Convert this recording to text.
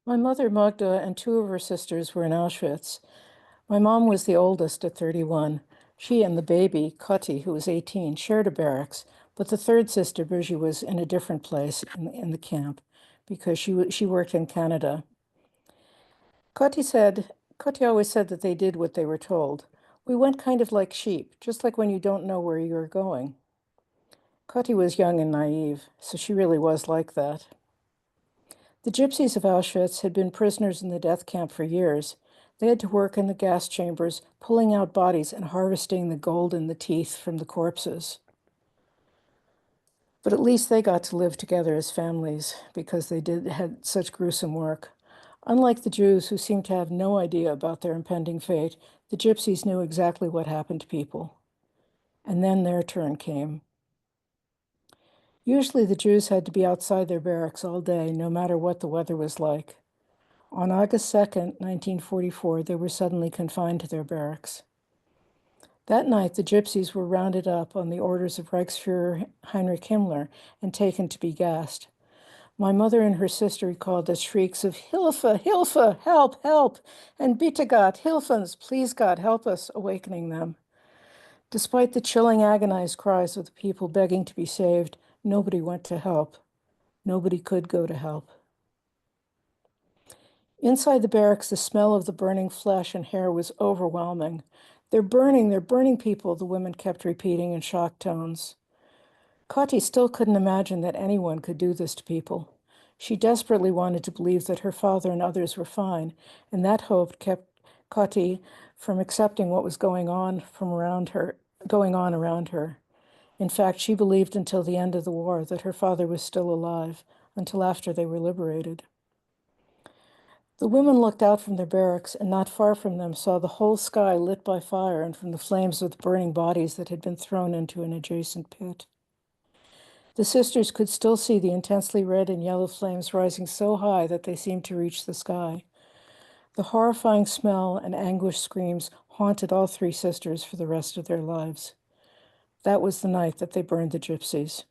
My mother, Magda, and two of her sisters were in Auschwitz. My mom was the oldest at 31. She and the baby, Kati, who was 18, shared a barracks, but the third sister, Brigitte, was in a different place in the camp because she worked in Canada. Kati always said that they did what they were told. We went kind of like sheep, just like when you don't know where you are going. Kati was young and naive, so she really was like that. The gypsies of Auschwitz had been prisoners in the death camp for years. They had to work in the gas chambers, pulling out bodies and harvesting the gold in the teeth from the corpses. But at least they got to live together as families because they had such gruesome work. Unlike the Jews, who seemed to have no idea about their impending fate, the gypsies knew exactly what happened to people. And then their turn came. Usually the Jews had to be outside their barracks all day, no matter what the weather was like. On August 2nd, 1944, they were suddenly confined to their barracks. That night, the gypsies were rounded up on the orders of Reichsfuhrer Heinrich Himmler and taken to be gassed. My mother and her sister recalled the shrieks of Hilfe, Hilfe, help, help, and Bitte Gott, Hilf uns, please God, help us, awakening them. Despite the chilling, agonized cries of the people begging to be saved, nobody went to help. Nobody could go to help. Inside the barracks, the smell of the burning flesh and hair was overwhelming. They're burning people, the women kept repeating in shocked tones. Kati still couldn't imagine that anyone could do this to people. She desperately wanted to believe that her father and others were fine, and that hope kept Kati from accepting what was going on around her. In fact, she believed until the end of the war that her father was still alive, until after they were liberated. The women looked out from their barracks, and not far from them saw the whole sky lit by fire and from the flames of the burning bodies that had been thrown into an adjacent pit. The sisters could still see the intensely red and yellow flames rising so high that they seemed to reach the sky. The horrifying smell and anguished screams haunted all three sisters for the rest of their lives. That was the night that they burned the gypsies.